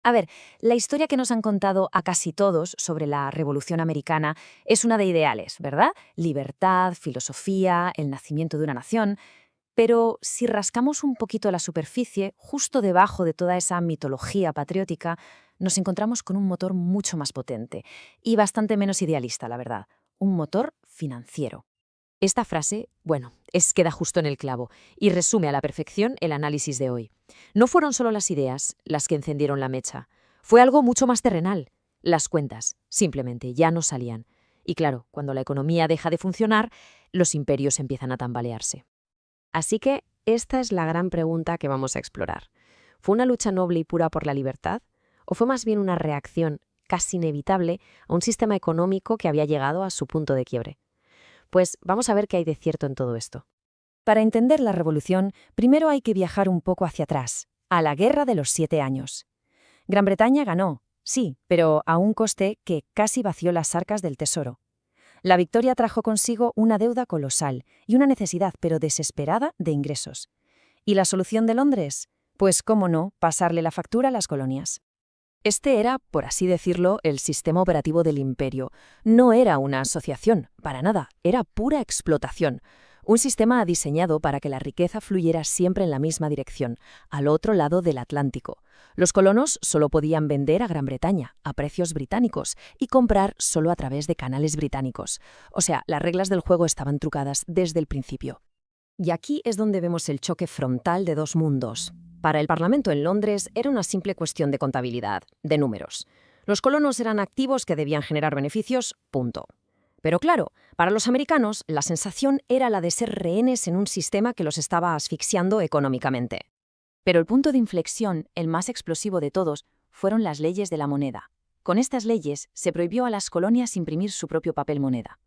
A ver, la historia que nos han contado a casi todos sobre la Revolución Americana es una de ideales, ¿verdad? Libertad, filosofía, el nacimiento de una nación. Pero si rascamos un poquito la superficie, justo debajo de toda esa mitología patriótica, nos encontramos con un motor mucho más potente y bastante menos idealista, la verdad. Un motor financiero. Esta frase, bueno, queda justo en el clavo y resume a la perfección el análisis de hoy. No fueron solo las ideas las que encendieron la mecha, fue algo mucho más terrenal. Las cuentas, simplemente, ya no salían. Y claro, cuando la economía deja de funcionar, los imperios empiezan a tambalearse. Así que esta es la gran pregunta que vamos a explorar. ¿Fue una lucha noble y pura por la libertad? ¿O fue más bien una reacción casi inevitable a un sistema económico que había llegado a su punto de quiebre? Pues vamos a ver qué hay de cierto en todo esto. Para entender la revolución, primero hay que viajar un poco hacia atrás, a la Guerra de los 7 años. Gran Bretaña ganó, sí, pero a un coste que casi vació las arcas del tesoro. La victoria trajo consigo una deuda colosal y una necesidad, pero desesperada, de ingresos. ¿Y la solución de Londres? Pues, cómo no, pasarle la factura a las colonias. Este era, por así decirlo, el sistema operativo del imperio. No era una asociación, para nada, era pura explotación. Un sistema diseñado para que la riqueza fluyera siempre en la misma dirección, al otro lado del Atlántico. Los colonos solo podían vender a Gran Bretaña, a precios británicos, y comprar solo a través de canales británicos. O sea, las reglas del juego estaban trucadas desde el principio. Y aquí es donde vemos el choque frontal de dos mundos. Para el Parlamento en Londres era una simple cuestión de contabilidad, de números. Los colonos eran activos que debían generar beneficios, punto. Pero claro, para los americanos la sensación era la de ser rehenes en un sistema que los estaba asfixiando económicamente. Pero el punto de inflexión, el más explosivo de todos, fueron las leyes de la moneda. Con estas leyes se prohibió a las colonias imprimir su propio papel moneda.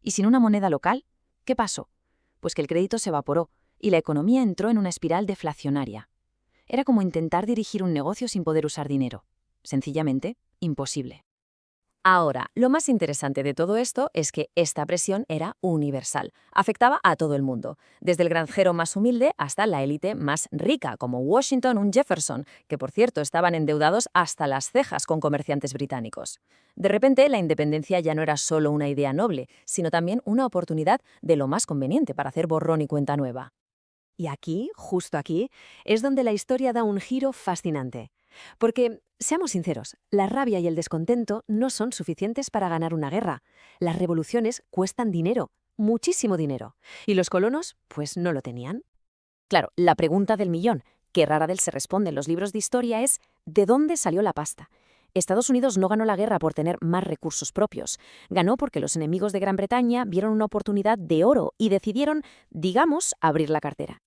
¿Y sin una moneda local? ¿Qué pasó? Pues que el crédito se evaporó y la economía entró en una espiral deflacionaria. Era como intentar dirigir un negocio sin poder usar dinero. Sencillamente, imposible. Ahora, lo más interesante de todo esto es que esta presión era universal. Afectaba a todo el mundo, desde el granjero más humilde hasta la élite más rica, como Washington o Jefferson, que por cierto estaban endeudados hasta las cejas con comerciantes británicos. De repente, la independencia ya no era solo una idea noble, sino también una oportunidad de lo más conveniente para hacer borrón y cuenta nueva. Y aquí, justo aquí, es donde la historia da un giro fascinante. Porque, seamos sinceros, la rabia y el descontento no son suficientes para ganar una guerra. Las revoluciones cuestan dinero, muchísimo dinero. Y los colonos, pues no lo tenían. Claro, la pregunta del millón, que rara vez se responde en los libros de historia, es ¿de dónde salió la pasta? Estados Unidos no ganó la guerra por tener más recursos propios. Ganó porque los enemigos de Gran Bretaña vieron una oportunidad de oro y decidieron, digamos, abrir la cartera.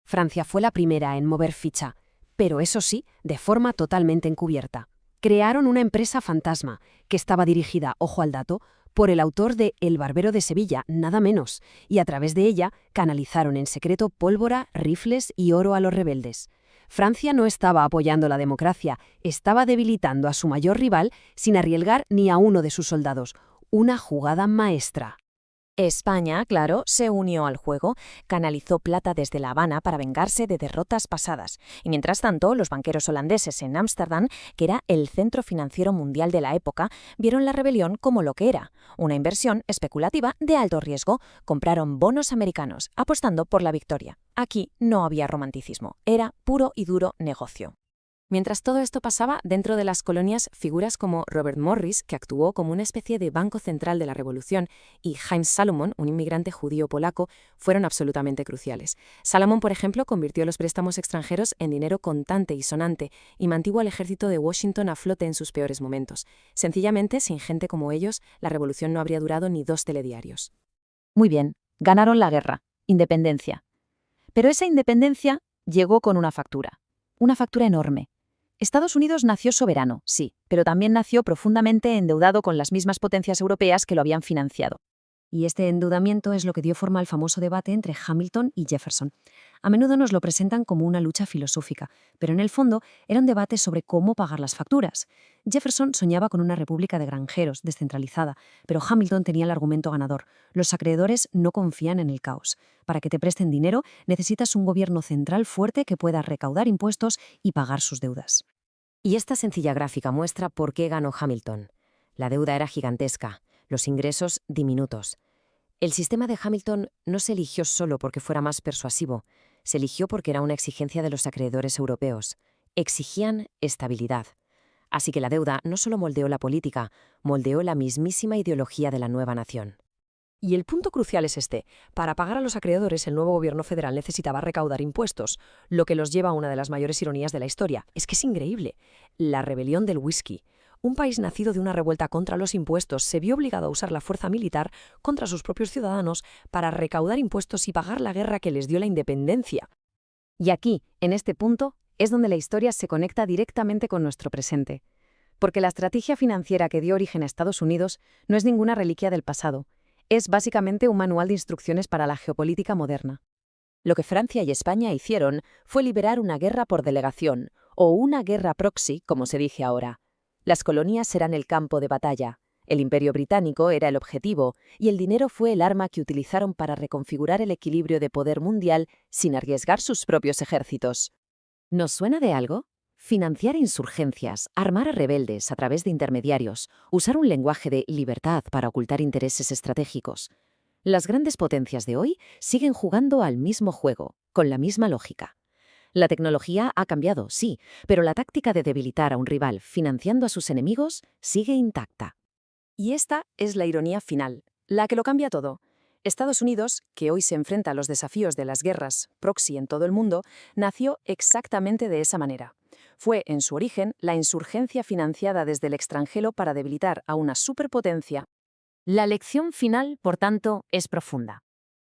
Francia fue la primera en mover ficha, pero eso sí, de forma totalmente encubierta. Crearon una empresa fantasma, que estaba dirigida, ojo al dato, por el autor de El Barbero de Sevilla, nada menos, y a través de ella canalizaron en secreto pólvora, rifles y oro a los rebeldes. Francia no estaba apoyando la democracia, estaba debilitando a su mayor rival sin arriesgar ni a uno de sus soldados. Una jugada maestra. España, claro, se unió al juego, canalizó plata desde La Habana para vengarse de derrotas pasadas. Y mientras tanto, los banqueros holandeses en Ámsterdam, que era el centro financiero mundial de la época, vieron la rebelión como lo que era, una inversión especulativa de alto riesgo. Compraron bonos americanos, apostando por la victoria. Aquí no había romanticismo, era puro y duro negocio. Mientras todo esto pasaba, dentro de las colonias, figuras como Robert Morris, que actuó como una especie de banco central de la Revolución, y Heinz Salomon, un inmigrante judío polaco, fueron absolutamente cruciales. Salomon, por ejemplo, convirtió los préstamos extranjeros en dinero contante y sonante y mantuvo al ejército de Washington a flote en sus peores momentos. Sencillamente, sin gente como ellos, la Revolución no habría durado ni 2 telediarios. Muy bien, ganaron la guerra, independencia. Pero esa independencia llegó con una factura enorme. Estados Unidos nació soberano, sí, pero también nació profundamente endeudado con las mismas potencias europeas que lo habían financiado. Y este endeudamiento es lo que dio forma al famoso debate entre Hamilton y Jefferson. A menudo nos lo presentan como una lucha filosófica, pero en el fondo era un debate sobre cómo pagar las facturas. Jefferson soñaba con una república de granjeros, descentralizada, pero Hamilton tenía el argumento ganador. Los acreedores no confían en el caos. Para que te presten dinero, necesitas un gobierno central fuerte que pueda recaudar impuestos y pagar sus deudas. Y esta sencilla gráfica muestra por qué ganó Hamilton. La deuda era gigantesca, los ingresos diminutos. El sistema de Hamilton no se eligió solo porque fuera más persuasivo, se eligió porque era una exigencia de los acreedores europeos. Exigían estabilidad. Así que la deuda no solo moldeó la política, moldeó la mismísima ideología de la nueva nación. Y el punto crucial es este. Para pagar a los acreedores, el nuevo gobierno federal necesitaba recaudar impuestos, lo que los lleva a una de las mayores ironías de la historia. Es que es increíble. La rebelión del whisky. Un país nacido de una revuelta contra los impuestos se vio obligado a usar la fuerza militar contra sus propios ciudadanos para recaudar impuestos y pagar la guerra que les dio la independencia. Y aquí, en este punto, es donde la historia se conecta directamente con nuestro presente. Porque la estrategia financiera que dio origen a Estados Unidos no es ninguna reliquia del pasado. Es básicamente un manual de instrucciones para la geopolítica moderna. Lo que Francia y España hicieron fue liberar una guerra por delegación, o una guerra proxy, como se dice ahora. Las colonias eran el campo de batalla, el Imperio Británico era el objetivo, y el dinero fue el arma que utilizaron para reconfigurar el equilibrio de poder mundial sin arriesgar sus propios ejércitos. ¿Nos suena de algo? Financiar insurgencias, armar a rebeldes a través de intermediarios, usar un lenguaje de libertad para ocultar intereses estratégicos. Las grandes potencias de hoy siguen jugando al mismo juego, con la misma lógica. La tecnología ha cambiado, sí, pero la táctica de debilitar a un rival financiando a sus enemigos sigue intacta. Y esta es la ironía final, la que lo cambia todo. Estados Unidos, que hoy se enfrenta a los desafíos de las guerras proxy en todo el mundo, nació exactamente de esa manera. Fue, en su origen, la insurgencia financiada desde el extranjero para debilitar a una superpotencia. La lección final, por tanto, es profunda.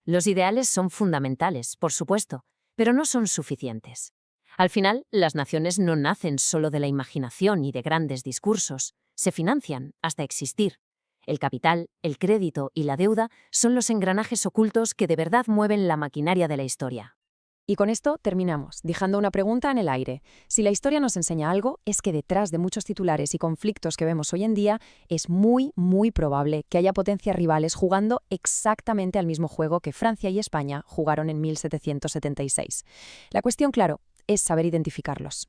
Los ideales son fundamentales, por supuesto, pero no son suficientes. Al final, las naciones no nacen solo de la imaginación y de grandes discursos, se financian hasta existir. El capital, el crédito y la deuda son los engranajes ocultos que de verdad mueven la maquinaria de la historia. Y con esto terminamos, dejando una pregunta en el aire. Si la historia nos enseña algo, es que detrás de muchos titulares y conflictos que vemos hoy en día, es muy probable que haya potencias rivales jugando exactamente al mismo juego que Francia y España jugaron en 1776. La cuestión, claro, es saber identificarlos.